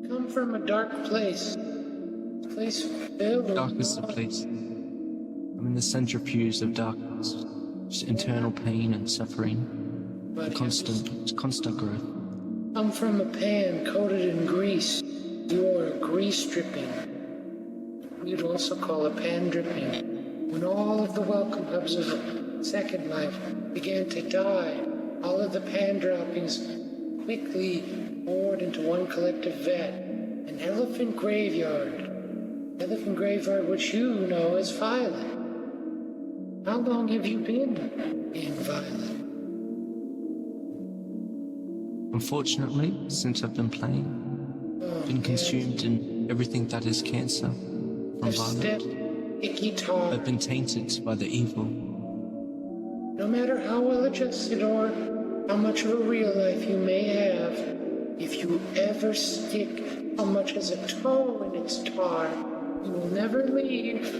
Come from a dark place. A place filled with Darkest of places. I'm in the centrifuge of darkness. Just internal pain and suffering. And constant growth. Come from a pan coated in grease. You are a grease dripping. We'd also call a pan dripping. When all of the welcome hubs of second life began to die, all of the pan droppings quickly poured into one collective vat, an elephant graveyard. Elephant graveyard, which you know as Violet. How long have you been in Violet? Unfortunately, since I've been playing, I've been consumed in everything that is cancer from Violet. I've been tainted by the evil. No matter how well adjusted or how much of a real life you may have, if you ever stick so much as a toe in its tar, you will never leave,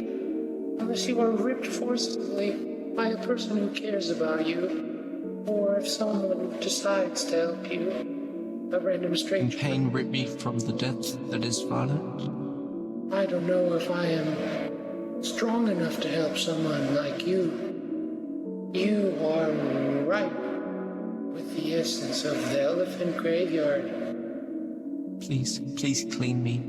unless you are ripped forcibly by a person who cares about you, or if someone decides to help you, a random stranger. Can pain rip me from the depth that is Violet? I don't know if I am strong enough to help someone like you. You are ripe with the essence of the elephant graveyard. Please clean me.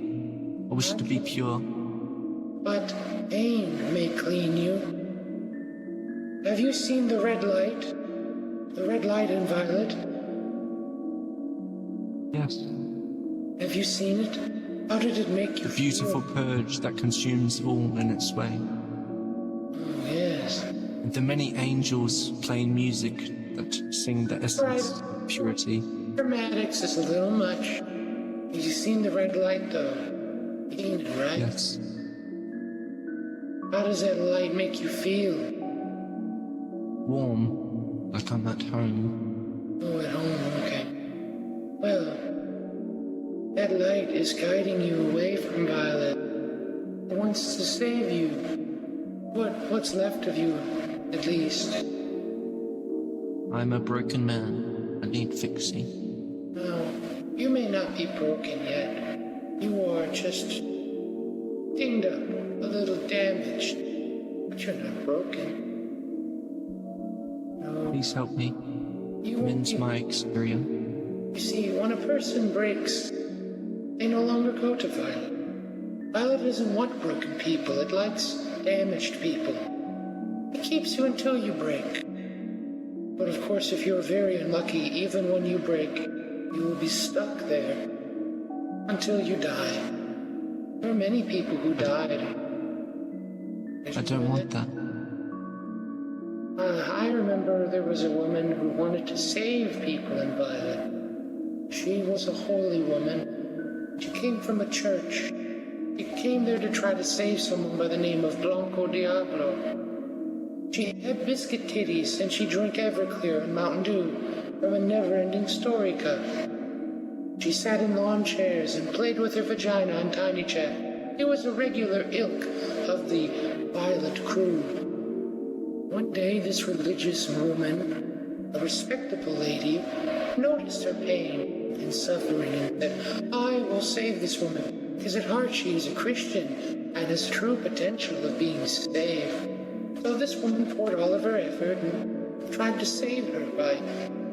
I wish to be pure. But pain may clean you. Have you seen the red light? The red light in Violet? Yes. Have you seen it? How did it make you The beautiful feel? purge that consumes all in its way. Oh, yes. And the many angels playing music that sing the essence of purity. Dramatics is a little much. Have you seen the red light, though? Seen it, right? Yes. How does that light make you feel? Warm, like I'm at home. Oh, at home, okay. Well, that light is guiding you away from Violet. It wants to save you. What's left of you, at least. I'm a broken man. I need fixing. No, you may not be broken yet. You are just dinged up, a little damaged. But you're not broken. No. Please help me. You Mend my exterior. You see, when a person breaks, they no longer go to Violet. Violet doesn't want broken people, it likes damaged people. It keeps you until you break. But of course, if you're very unlucky, even when you break, you will be stuck there until you die. There are many people who died. I don't want that. I remember there was a woman who wanted to save people in Violet. She was a holy woman. She came from a church. She came there to try to save someone by the name of Blanco Diablo. She had biscuit titties and she drank Everclear and Mountain Dew from a never-ending story cup. She sat in lawn chairs and played with her vagina on Tiny Chat. It was a regular ilk of the Violet crew. One day, this religious woman, a respectable lady, noticed her pain and suffering and said, I will save this woman, because at heart she is a Christian and has true potential of being saved. So this woman poured all of her effort and tried to save her by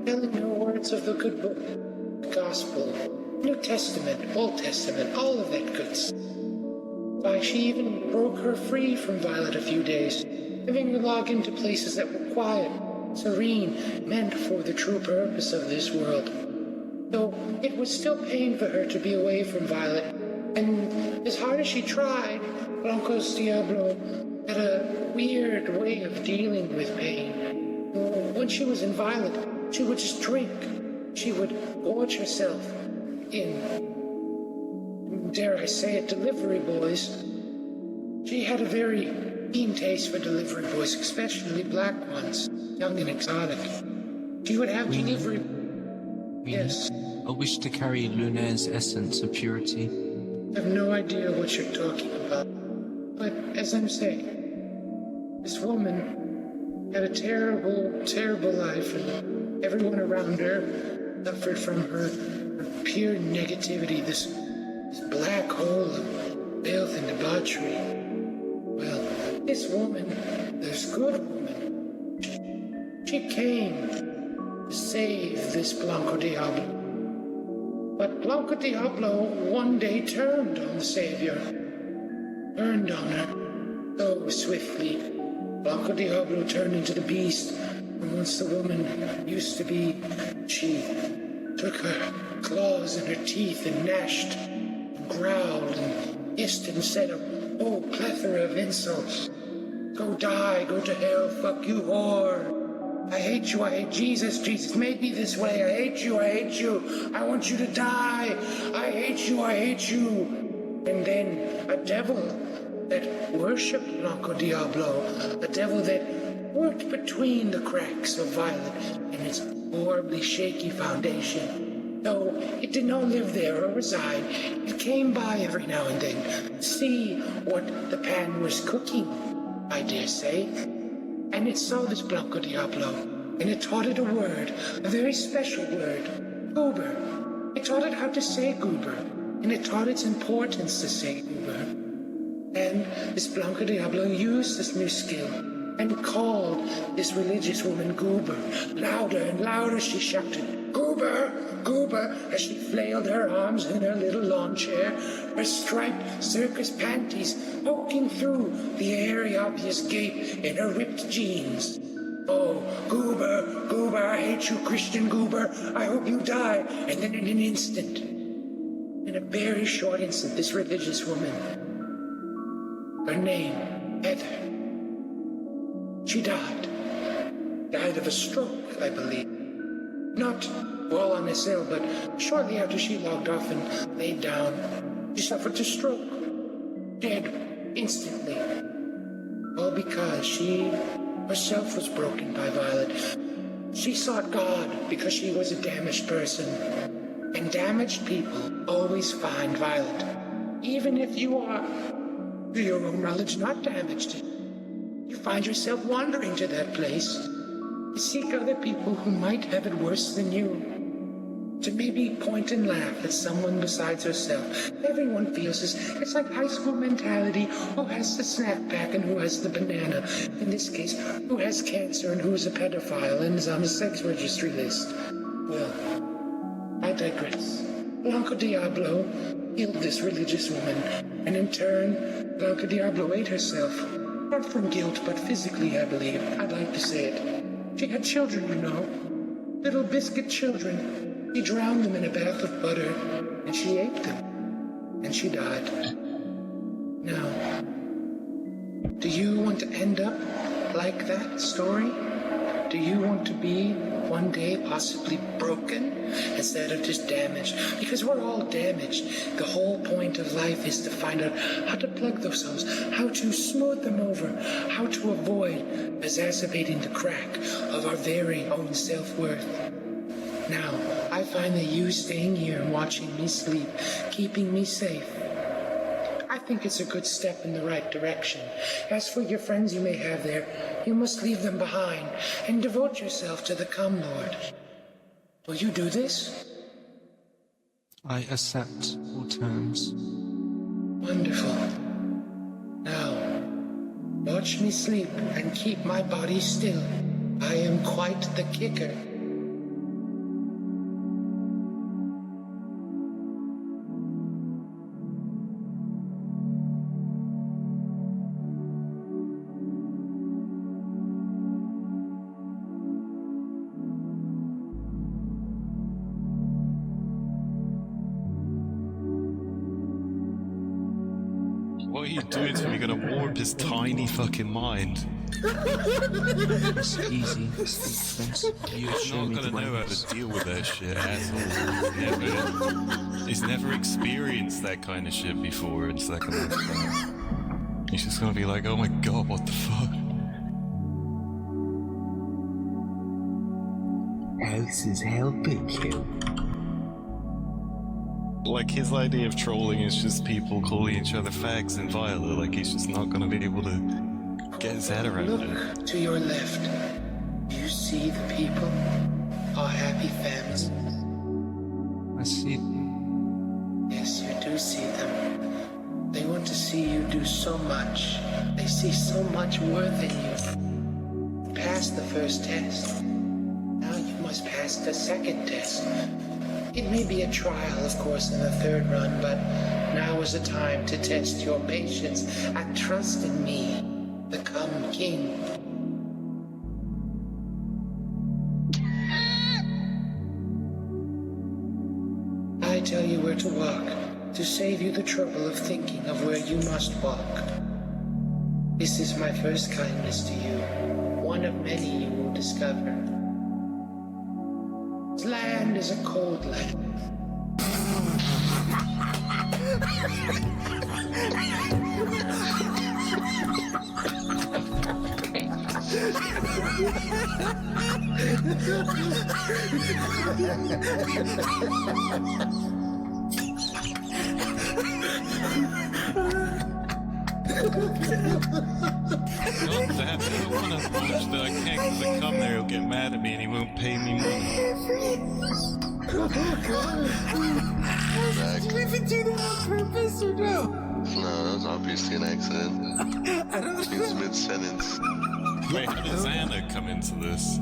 telling her words of the good book, the Gospel, New Testament, Old Testament, all of that good stuff. Why, she even broke her free from Violet a few days, having her log into places that were quiet, serene, meant for the true purpose of this world. Though it was still pain for her to be away from Violet, and as hard as she tried, Blancos Diablo had a weird way of dealing with pain. When she was in Violet, she would just drink. She would gorge herself in, dare I say it, delivery boys. She had a very keen taste for delivery boys, especially black ones, young and exotic. She would have delivery... Yes. I wish to carry Lunaire's essence of purity. I have no idea what you're talking about. But as I'm saying, this woman had a terrible, terrible life, and everyone around her suffered from her pure negativity, this black hole of filth and debauchery. Well, this woman, this good woman, she came to save this Blanco Diablo. But Blanco Diablo one day turned on the Savior, turned on her so swiftly. Blanco Diablo turned into the beast, and once the woman used to be, she took her claws and her teeth and gnashed and growled and hissed and said a whole plethora of insults. Go die, go to hell, fuck you, whore. I hate you, I hate Jesus, Jesus made me this way, I hate you, I want you to die, I hate you. And then a devil that worshipped Blanco Diablo, a devil that worked between the cracks of Violet and its horribly shaky foundation. Though it did not live there or reside, it came by every now and then to see what the pan was cooking, I dare say. And it saw this Blanco Diablo, and it taught it a word, a very special word, goober. It taught it how to say goober, and it taught its importance to say goober. And this Blanco Diablo used this new skill and called this religious woman goober. Louder and louder she shouted, goober, goober, as she flailed her arms in her little lawn chair, her striped circus panties poking through the airy obvious gape in her ripped jeans. Oh, goober, goober, I hate you, Christian goober, I hope you die. And then in an instant, in a very short instant, this religious woman, her name, Heather, she died of a stroke, I believe. Not while on a sail, but shortly after she logged off and laid down, she suffered a stroke, dead instantly. All because she herself was broken by Violet. She sought God because she was a damaged person, and damaged people always find Violet, even if you are, to your own knowledge, not damaged. You find yourself wandering to that place to seek other people who might have it worse than you, to maybe point and laugh at someone besides herself. Everyone feels this. It's like high school mentality. Who has the snack pack and who has the banana? In this case, who has cancer and who is a pedophile and is on the sex registry list? Well, I digress. Blanco Diablo killed this religious woman, and in turn, Blanco Diablo ate herself. Not from guilt, but physically, I believe. I'd like to say it. She had children, you know. Little biscuit children. She drowned them in a bath of butter, and she ate them. And she died. Now, do you want to end up like that story? Do you want to be one day possibly broken instead of just damaged? Because we're all damaged. The whole point of life is to find out how to plug those holes, how to smooth them over, how to avoid exacerbating the crack of our very own self-worth. Now, I find that you staying here and watching me sleep, keeping me safe, I think it's a good step in the right direction. As for your friends you may have there, you must leave them behind and devote yourself to the Come Lord. Will you do this? I accept all terms. Wonderful. Now, watch me sleep and keep my body still. I am quite the kicker. What are you doing to me? You're gonna warp his tiny fucking mind. It's easy. He's not gonna know how to deal with that shit at all. He's never experienced that kind of shit before. It's like he's just gonna be like, oh my god, what the fuck? House is helping you. Like, his idea of trolling is just people calling each other fags and Violet. Like, he's just not gonna be able to get his head around it. Look to your left. You see the people? Our happy families. I see. Yes, you do see them. They want to see you do so much. They see so much worth in you. You passed the first test. Now you must pass the second test. It may be a trial, of course, in the third run, but now is the time to test your patience and trust in me, become king. I tell you where to walk, to save you the trouble of thinking of where you must walk. This is my first kindness to you, one of many you will discover. This land is a cold land. God damn it, I don't want to watch that I can't because I come there, he'll get mad at me and he won't pay me money. Did you even do that on purpose or no? No, that was obviously an accident. I don't He was mid-sentence. Wait, how did Zanna come into this?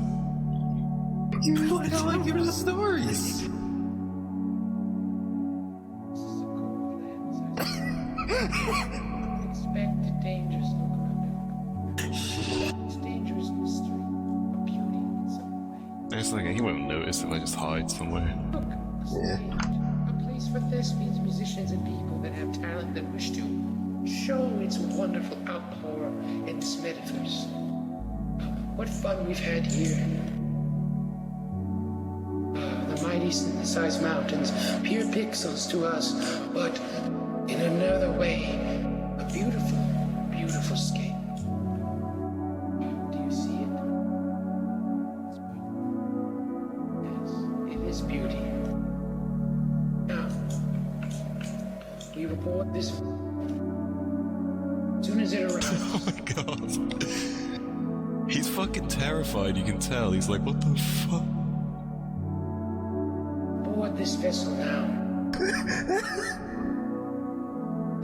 You were telling him the stories. Expect the dangers look around. It's dangerous in the street, a beauty in some way. It's like he won't notice if I just hide somewhere. Look, a stage, a place for thespians, musicians, and people that have talent that wish to show its wonderful outpour in this metaverse. What fun we've had here. The mighty synthesized mountains, pure pixels to us, but in another way, a beautiful, beautiful scape. Do you see it? Yes, it is beauty. Now, we report this as soon as it arrives. Oh my god. He's fucking terrified, you can tell. He's like, what the fuck? Board this vessel now.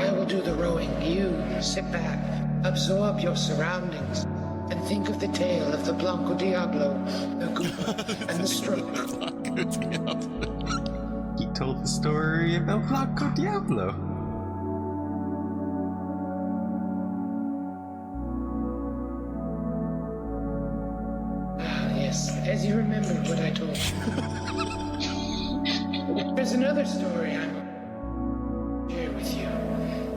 I will do the rowing. You sit back, absorb your surroundings, and think of the tale of the Blanco Diablo, the Goober, and the Stroke. Blanco Diablo. He told the story about Blanco Diablo. Ah, yes, as you remember what I told you. There's another story I'm share with you.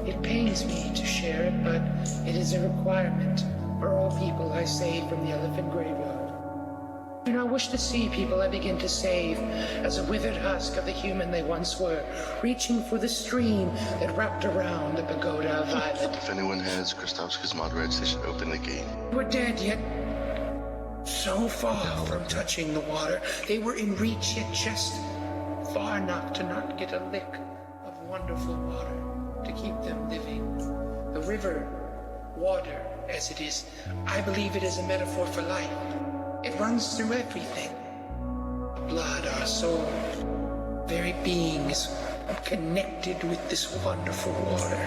It pains me to share it, but it is a requirement for all people I save from the elephant graveyard. I do not wish to see people I begin to save as a withered husk of the human they once were, reaching for the stream that wrapped around the pagoda of violet. If anyone has Krastovska's mod rights, they should open the gate. Were dead yet so far from touching the water. They were in reach yet just far enough to not get a lick of wonderful water to keep them living. The river, water as it is, I believe it is a metaphor for life. It runs through everything. Our blood, our soul, very being is connected with this wonderful water.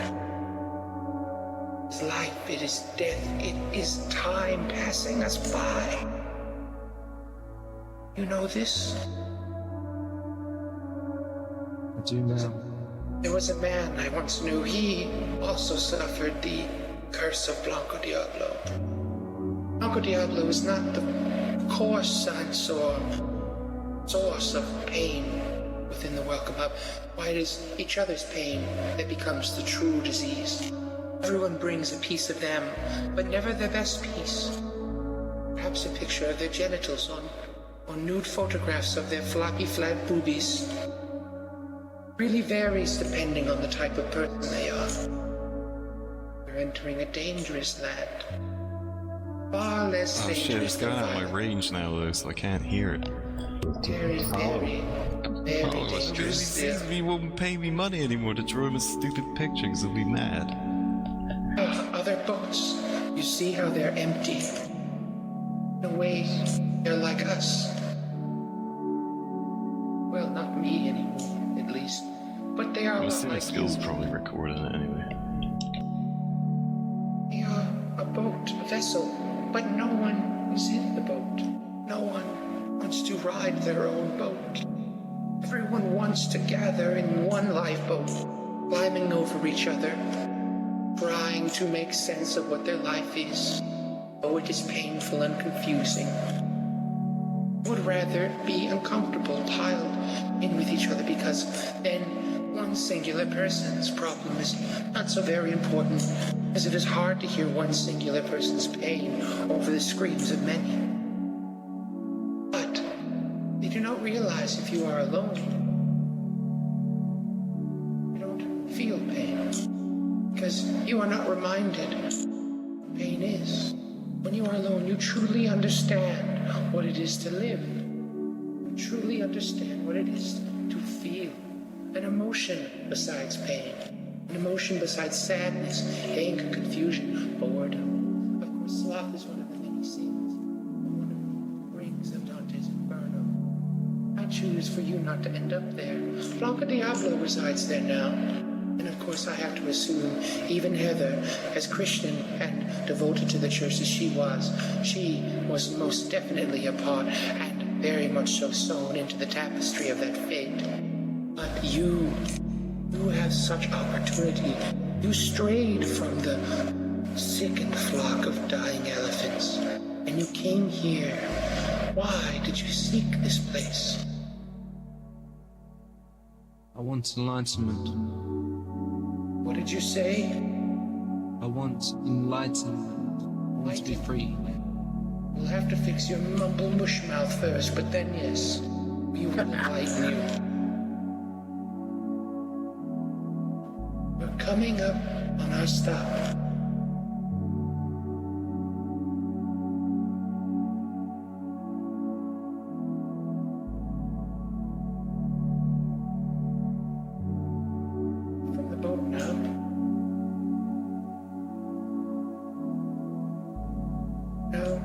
It's life, it is death, it is time passing us by. You know this? I do now. There was a man I once knew. He also suffered the curse of Blanco Diablo. Blanco Diablo is not the coarse sense or source of pain within the Welcome Hub. Why, it is each other's pain that becomes the true disease. Everyone brings a piece of them, but never their best piece. Perhaps a picture of their genitals or nude photographs of their floppy flat boobies. Really varies depending on the type of person they are. We're entering a dangerous land. Far less Oh shit, dangerous it's going than out of my violent. range now though, so I can't hear it. Very, very, very dangerous. He sees me, won't pay me money anymore to draw him a stupid picture because he'll be mad. Other boats, you see how they're empty. In a way, they're like us. Well, not me anymore, at least. But they are a lot like skills probably recording it anyway. They are a boat, a vessel, but no one is in the boat. No one wants to ride their own boat. Everyone wants to gather in one lifeboat, climbing over each other, trying to make sense of what their life is. Oh, it is painful and confusing. Would rather be uncomfortable, piled in with each other, because then one singular person's problem is not so very important, as it is hard to hear one singular person's pain over the screams of many. But they do not realize if you are alone, you don't feel pain, because you are not reminded what pain is. When you are alone, you truly understand what it is to live. You truly understand what it is to feel. An emotion besides pain. An emotion besides sadness, anger, confusion, boredom. Of course, sloth is one of the many sins. One of the rings of Dante's Inferno. I choose for you not to end up there. Blanco Diablo resides there now. And of course, I have to assume even Heather, as Christian and devoted to the church as she was most definitely a part, and very much so sewn into the tapestry of that fate. But you have such opportunity. You strayed from the sickened flock of dying elephants, and you came here. Why did you seek this place? I want enlightenment. What did you say? I want enlightenment. I want to be free. We'll have to fix your mumble mush mouth first, but then yes, we will enlighten you. We're coming up on our stop. From the boat now.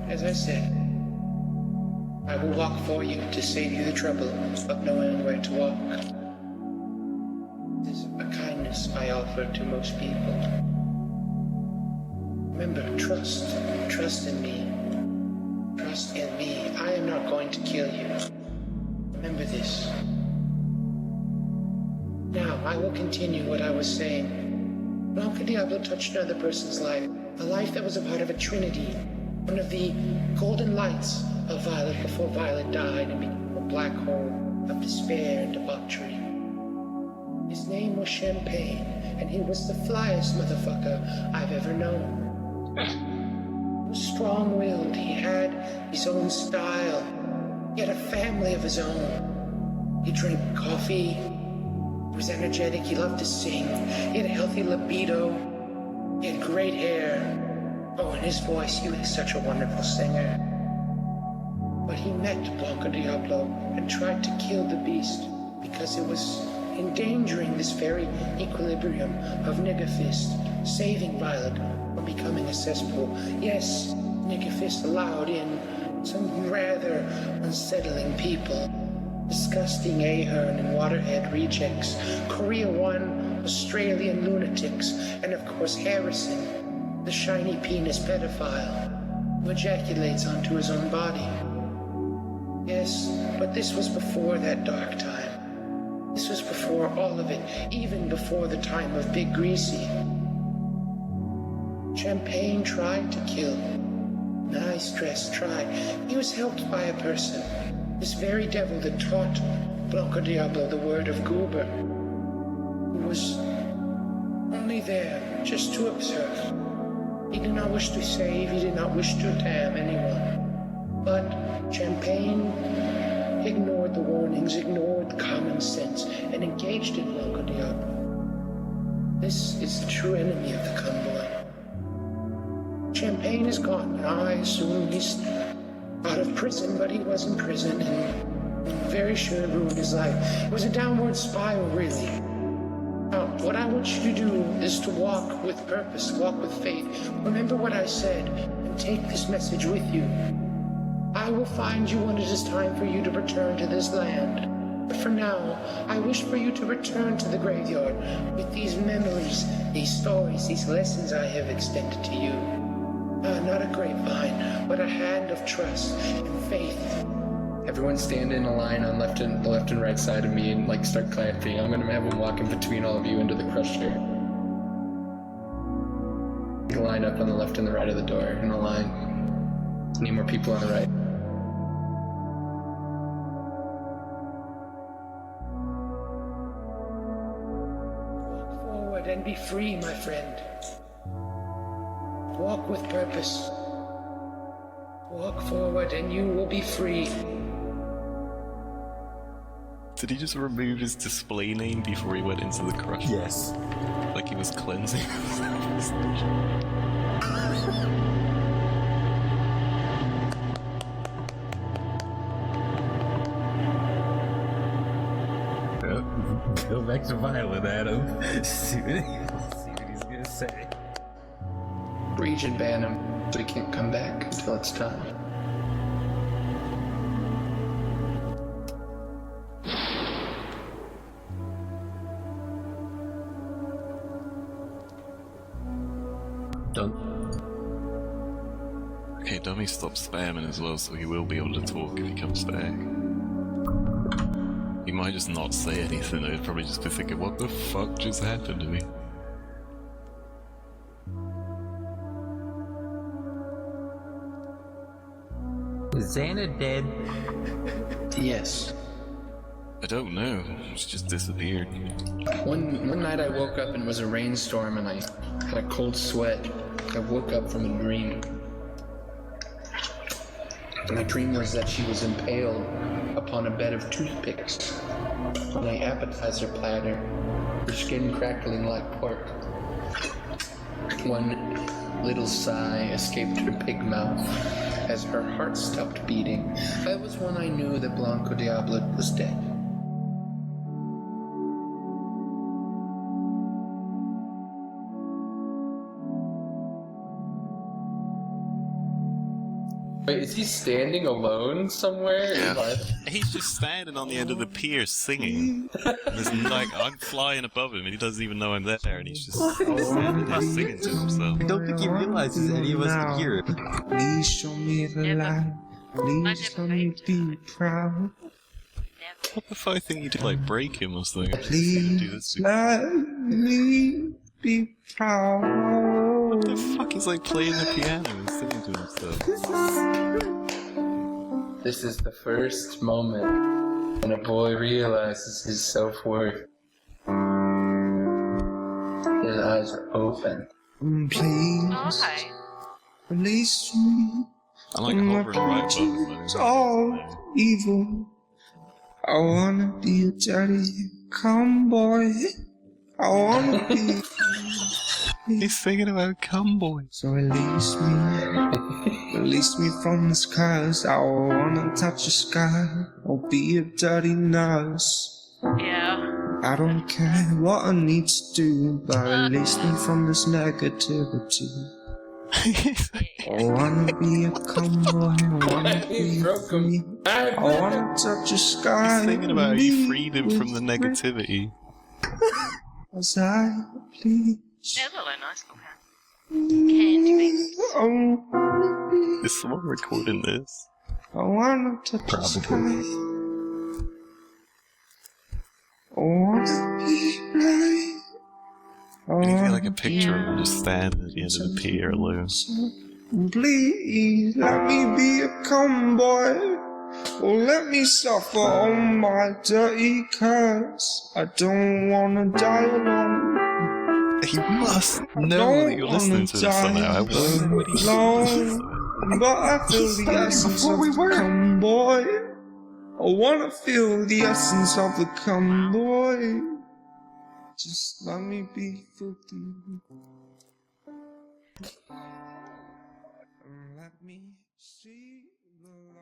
As I said, I will walk for you to save you the trouble of knowing where to walk. This is a kindness I offer to most people. Remember, trust in me. Trust in me. I am not going to kill you. Remember this. Now, I will continue what I was saying. Blanco Diablo touched another person's life, a life that was a part of a trinity. One of the golden lights of Violet before Violet died and became a black hole of despair and debauchery. His name was Champagne, and he was the flyest motherfucker I've ever known. He was strong-willed, he had his own style, he had a family of his own. He drank coffee, he was energetic, he loved to sing, he had a healthy libido, he had great hair. Oh, and his voice, he was such a wonderful singer. But he met Blanco Diablo and tried to kill the beast because it was endangering this very equilibrium of Niggerfist, saving Violet from becoming a cesspool. Yes, Niggerfist allowed in some rather unsettling people. Disgusting Ahern and Waterhead rejects, Korea 1 Australian lunatics, and of course Harrison, the shiny penis pedophile who ejaculates onto his own body. Yes, but this was before that dark time. This was before all of it, even before the time of Big Greasy. Champagne tried to kill. And I stress tried. He was helped by a person, this very devil that taught Blanco Diablo the word of Goober, who was only there just to observe. He did not wish to save, he did not wish to damn anyone. But Champagne ignored the warnings, ignored common sense, and engaged in Blanco Diablo. This is the true enemy of the convoy. Champagne is gone now. I assume he's out of prison, but he was in prison, and I'm very sure it ruined his life. It was a downward spiral, really. Now, what I want you to do is to walk with purpose, walk with faith. Remember what I said, and take this message with you. I will find you when it is time for you to return to this land. But for now, I wish for you to return to the graveyard with these memories, these stories, these lessons I have extended to you. Not a grapevine, but a hand of trust and faith. Everyone stand in a line on the left and right side of me and like start clapping. I'm gonna have them walk in between all of you into the crusher. Line up on the left and the right of the door in a line. Need more people on the right. Walk forward and be free, my friend. Walk with purpose. Walk forward and you will be free. Did he just remove his display name before he went into the crush? Yes. Like he was cleansing himself. Go back to Violet, Adam. See what he's gonna say. Region ban him so he can't come back until it's time. Done. Okay, Dummy stopped spamming as well, so he will be able to talk if he comes back. He might just not say anything, he'll probably just be thinking, what the fuck just happened to me? Is Zanna dead? Yes. I don't know, she just disappeared. One night I woke up and it was a rainstorm and I had a cold sweat. I woke up from a dream. And my dream was that she was impaled upon a bed of toothpicks on an appetizer platter, her skin crackling like pork. One little sigh escaped her pig mouth as her heart stopped beating. That was when I knew that Blanco Diablo was dead. Wait, is he standing alone somewhere? Yeah. He's just standing on the end of the pier singing. There's like, I'm flying above him and he doesn't even know I'm there and he's just standing there singing to himself. I don't think he realizes any of us can hear it. Please show me the light. Please let me be proud. What the fuck thing you did, like break him or something? Please let me be proud. What the fuck? He's like playing the piano and singing to himself. This is the first moment when a boy realizes his self-worth. His eyes are open. Please release me. I like from my hovering right above him. conscience all evil. I wanna be a daddy, come boy. I wanna be. He's singing about cum boys. So release me from the skies. I wanna touch the sky or be a dirty nurse. Yeah. I don't care what I need to do, but release me from this negativity. I wanna be a cum boy, I wanna be free. I wanna touch the sky. He's singing about how you freed him from the negativity. As I please. There's a nice little house. Candy beans. Is someone recording this? I wanna touch the sky. I wanna be right. I need to get like a picture of him just standing at the end of the pier alone. Please let me be a cum boy. Or let me suffer on my dirty curse. I don't wanna die alone. He must know that you're listening to this somehow. I wonder what he's But I feel the essence of the cum boy. I wanna feel the essence of the cum boy. Just let me be filthy. And let me see the light.